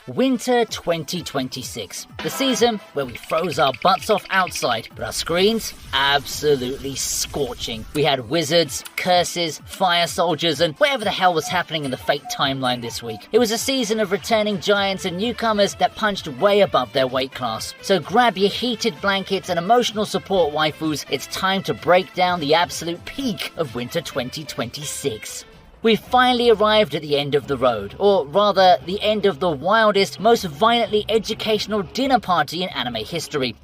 Winter 2026, the season where we froze our butts off outside, but our screens absolutely scorching. We had wizards, curses, fire soldiers, and whatever the hell was happening in the Fate timeline this week. It was a season of returning giants and newcomers that punched way above their weight class. So grab your heated blankets and emotional support waifus, it's time to break down the absolute peak of Winter 2026. We've finally arrived at the end of the road, or rather, the end of the wildest, most violently educational dinner party in anime history.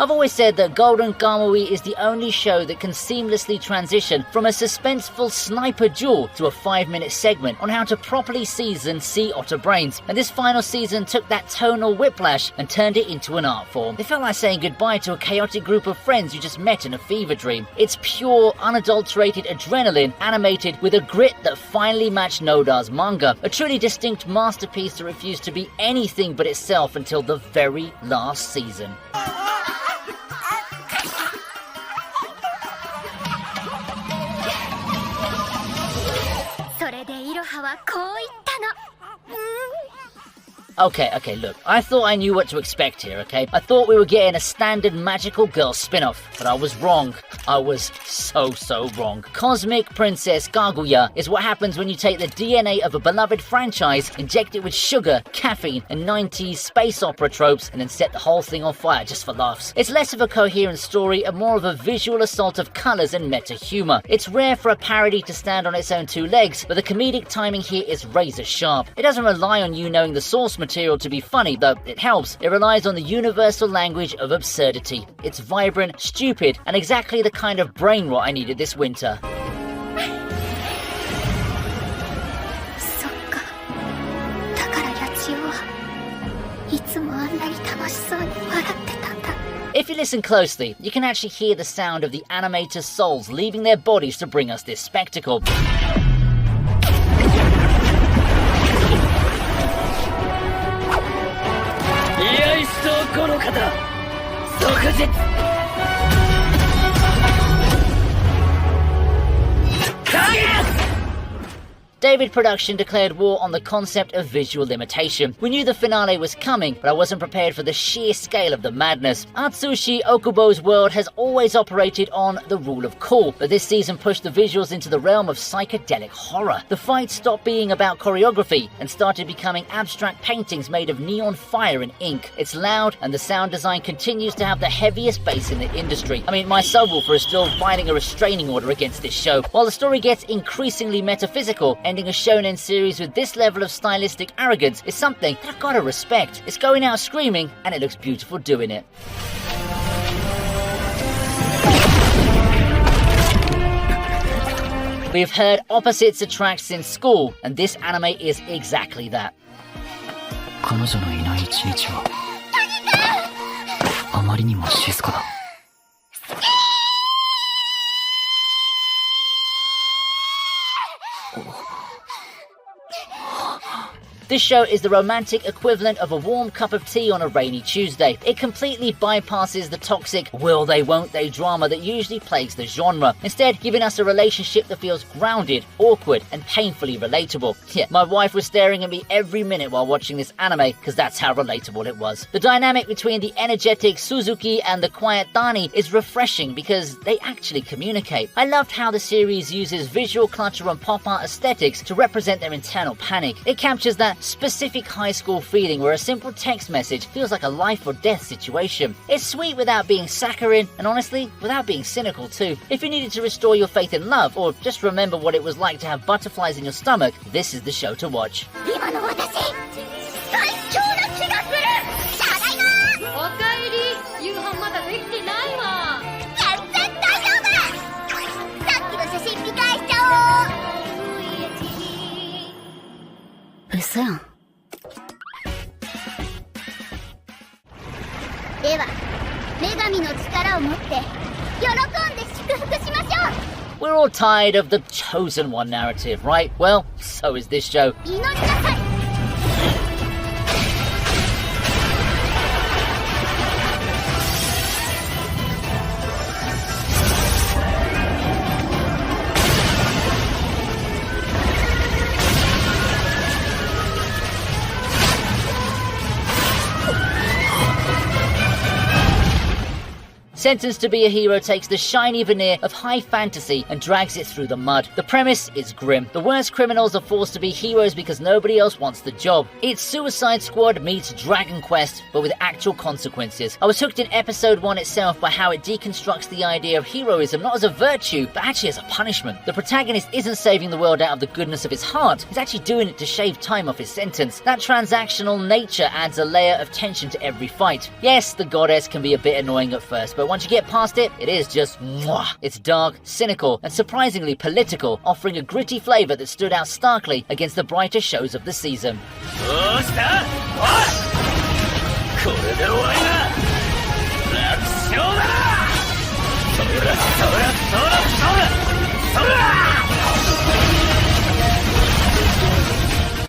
I've always said that Golden Kamuy is the only show that can seamlessly transition from a suspenseful sniper duel to a 5-minute segment on how to properly season sea otter brains, and this final season took that tonal whiplash and turned it into an art form. It felt like saying goodbye to a chaotic group of friends you just met in a fever dream. It's pure, unadulterated adrenaline animated with a grit that finally matched Noda's manga, a truly distinct masterpiece that refused to be anything but itself until the very last season. Okay, look, I thought I knew what to expect here, okay? I thought we were getting a standard magical girl spin-off, but I was wrong. I was so wrong. Cosmic Princess Kaguya is what happens when you take the DNA of a beloved franchise, inject it with sugar, caffeine, and 90s space opera tropes, and then set the whole thing on fire just for laughs. It's less of a coherent story and more of a visual assault of colours and meta-humour. It's rare for a parody to stand on its own two legs, but the comedic timing here is razor sharp. It doesn't rely on you knowing the source material to be funny, though it helps. It relies on the universal language of absurdity. It's vibrant, stupid, and exactly the kind of brain rot I needed this winter. If you listen closely, you can actually hear the sound of the animators' souls leaving their bodies to bring us this spectacle. David Production declared war on the concept of visual limitation. We knew the finale was coming, but I wasn't prepared for the sheer scale of the madness. Atsushi Okubo's world has always operated on the rule of cool, but this season pushed the visuals into the realm of psychedelic horror. The fights stopped being about choreography and started becoming abstract paintings made of neon fire and ink. It's loud, and the sound design continues to have the heaviest bass in the industry. I mean, my subwoofer is still fighting a restraining order against this show. While the story gets increasingly metaphysical, ending a shonen series with this level of stylistic arrogance is something that I've gotta respect. It's going out screaming, and it looks beautiful doing it. We've heard opposites attract since school, and this anime is exactly that. This show is the romantic equivalent of a warm cup of tea on a rainy Tuesday. It completely bypasses the toxic will they won't they drama that usually plagues the genre, instead giving us a relationship that feels grounded, awkward, and painfully relatable. Yeah, my wife was staring at me every minute while watching this anime because that's how relatable it was. The dynamic between the energetic Suzuki and the quiet Dani is refreshing because they actually communicate. I loved how the series uses visual clutter and pop art aesthetics to represent their internal panic. It captures that specific high school feeling where a simple text message feels like a life or death situation. It's sweet without being saccharine, and honestly, without being cynical too. If you needed to restore your faith in love, or just remember what it was like to have butterflies in your stomach, this is the show to watch. We're all tired of the chosen one narrative, right? Well, so is this show. Sentenced to be a hero takes the shiny veneer of high fantasy and drags it through the mud. The premise is grim. The worst criminals are forced to be heroes because nobody else wants the job. It's Suicide Squad meets Dragon Quest, but with actual consequences. I was hooked in episode 1 itself by how it deconstructs the idea of heroism not as a virtue, but actually as a punishment. The protagonist isn't saving the world out of the goodness of his heart, he's actually doing it to shave time off his sentence. That transactional nature adds a layer of tension to every fight. Yes, the goddess can be a bit annoying at first, but once you get past it, it is just mwah. It's dark, cynical, and surprisingly political, offering a gritty flavor that stood out starkly against the brighter shows of the season.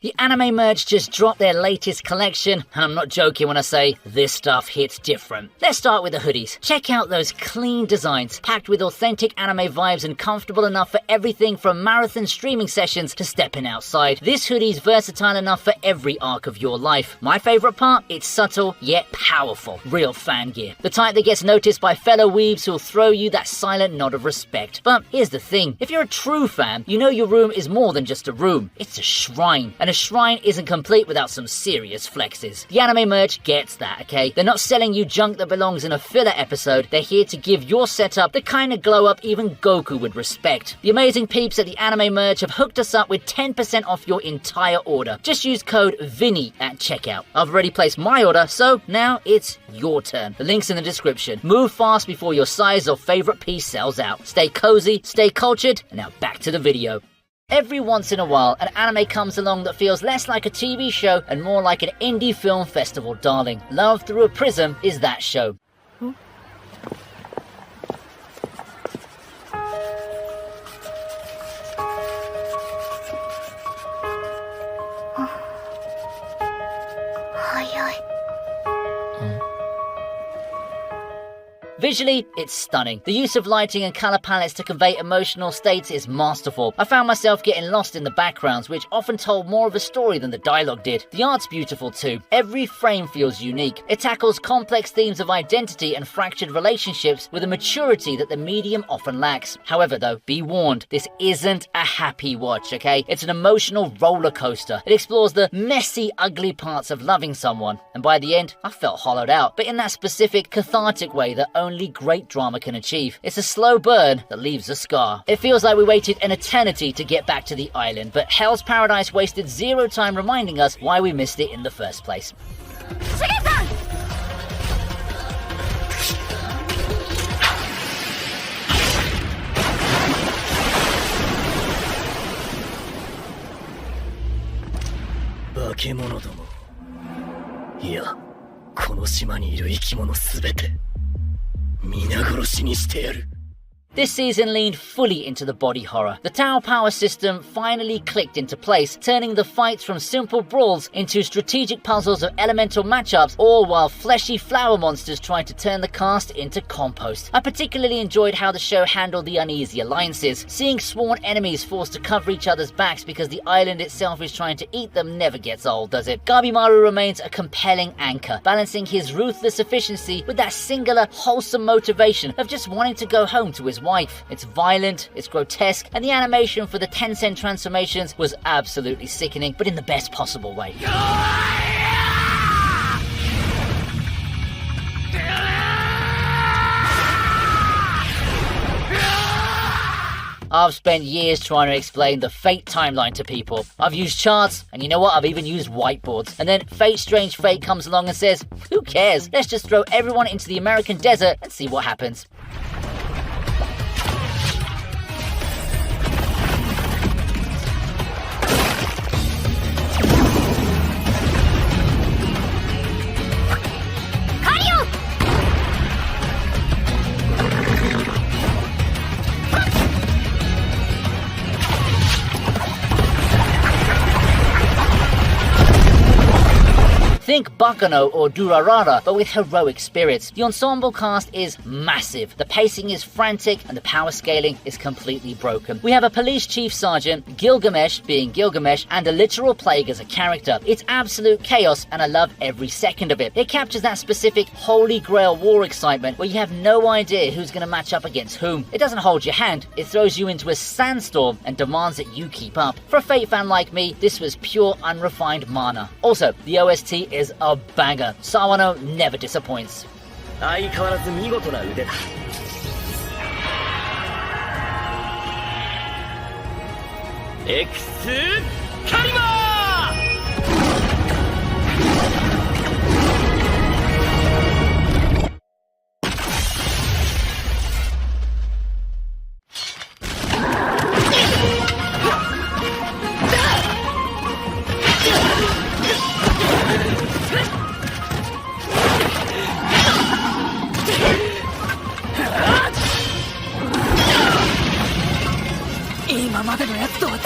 The Anime Merch just dropped their latest collection, and I'm not joking when I say this stuff hits different. Let's start with the hoodies. Check out those clean designs, packed with authentic anime vibes and comfortable enough for everything from marathon streaming sessions to stepping outside. This hoodie's versatile enough for every arc of your life. My favorite part? It's subtle yet powerful. Real fan gear. The type that gets noticed by fellow weebs who'll throw you that silent nod of respect. But here's the thing, if you're a true fan, you know your room is more than just a room. It's a shrine. And a shrine isn't complete without some serious flexes. The Anime Merch gets that, okay? They're not selling you junk that belongs in a filler episode. They're here to give your setup the kind of glow up even Goku would respect. The amazing peeps at the Anime Merch have hooked us up with 10% off your entire order. Just use code VINNY at checkout. I've already placed my order, so now it's your turn. The link's in the description. Move fast before your size or favorite piece sells out. Stay cozy, stay cultured, and now back to the video. Every once in a while, an anime comes along that feels less like a TV show and more like an indie film festival darling. Love Through a Prism is that show. Visually, it's stunning. The use of lighting and colour palettes to convey emotional states is masterful. I found myself getting lost in the backgrounds, which often told more of a story than the dialogue did. The art's beautiful too. Every frame feels unique. It tackles complex themes of identity and fractured relationships with a maturity that the medium often lacks. However though, be warned, this isn't a happy watch, okay? It's an emotional roller coaster. It explores the messy, ugly parts of loving someone, and by the end, I felt hollowed out, but in that specific, cathartic way that only great drama can achieve. It's a slow burn that leaves a scar. It feels like we waited an eternity to get back to the island, but Hell's Paradise wasted zero time reminding us why we missed it in the first place. This season leaned fully into the body horror. The Tao power system finally clicked into place, turning the fights from simple brawls into strategic puzzles of elemental matchups, all while fleshy flower monsters tried to turn the cast into compost. I particularly enjoyed how the show handled the uneasy alliances. Seeing sworn enemies forced to cover each other's backs because the island itself is trying to eat them never gets old, does it? Gabimaru remains a compelling anchor, balancing his ruthless efficiency with that singular, wholesome motivation of just wanting to go home to his wife. It's violent, it's grotesque, and the animation for the Tencent transformations was absolutely sickening, but in the best possible way. I've spent years trying to explain the Fate timeline to people. I've used charts, and you know what? I've even used whiteboards. And then Fate Strange Fate comes along and says, who cares? Let's just throw everyone into the American desert and see what happens. Think Bakano or Durarara, but with heroic spirits. The ensemble cast is massive, the pacing is frantic, and the power scaling is completely broken. We have a police chief sergeant, Gilgamesh being Gilgamesh, and a literal plague as a character. It's absolute chaos, and I love every second of it. It captures that specific holy grail war excitement where you have no idea who's going to match up against whom. It doesn't hold your hand, it throws you into a sandstorm and demands that you keep up. For a Fate fan like me, this was pure unrefined mana. Also, the OST is a banger. Sawano never disappoints. 相変わらず見事な腕だ。エクスカリバー！今までのやつとは違う。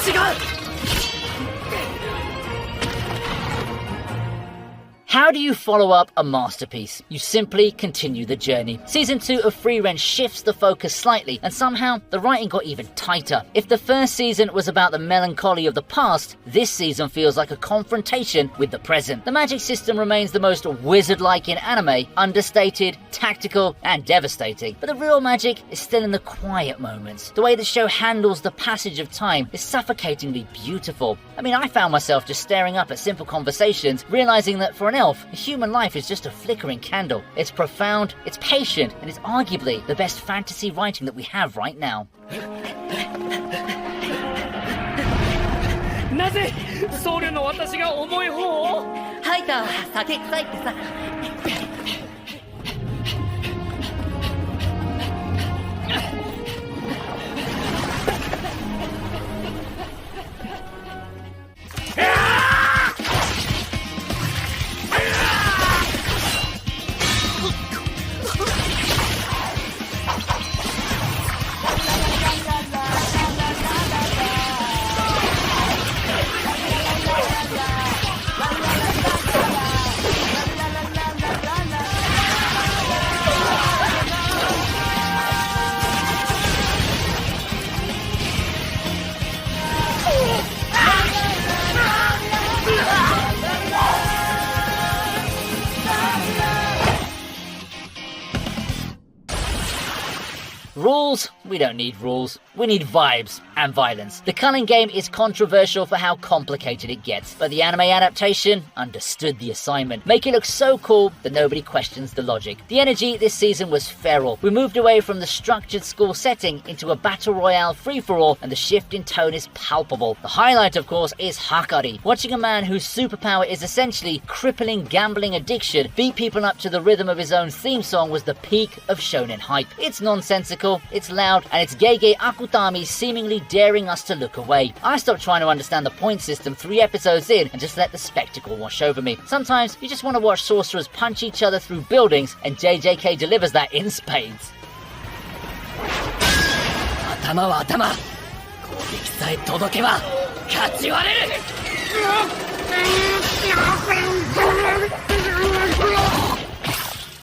How do you follow up a masterpiece? You simply continue the journey. Season 2 of Free Ren shifts the focus slightly, and somehow the writing got even tighter. If the first season was about the melancholy of the past, this season feels like a confrontation with the present. The magic system remains the most wizard-like in anime, understated, tactical, and devastating. But the real magic is still in the quiet moments. The way the show handles the passage of time is suffocatingly beautiful. I mean, I found myself just staring up at simple conversations, realizing that for an elf, a human life is just a flickering candle. It's profound, it's patient, and it's arguably the best fantasy writing that we have right now. なぜ僧侶の私が重い方を？ハイターは酒臭いってさ。Rules? We don't need rules. We need vibes and violence. The Culling game is controversial for how complicated it gets, but the anime adaptation understood the assignment. Make it look so cool that nobody questions the logic. The energy this season was feral. We moved away from the structured school setting into a battle royale free-for-all, and the shift in tone is palpable. The highlight, of course, is Hakari. Watching a man whose superpower is essentially crippling gambling addiction beat people up to the rhythm of his own theme song was the peak of shonen hype. It's nonsensical, it's loud, and it's Gege Akutami seemingly daring us to look away. I stopped trying to understand the point system 3 episodes in and just let the spectacle wash over me. Sometimes you just want to watch sorcerers punch each other through buildings, and JJK delivers that in spades. 頭は頭。攻撃さえ届けば勝ち割れる。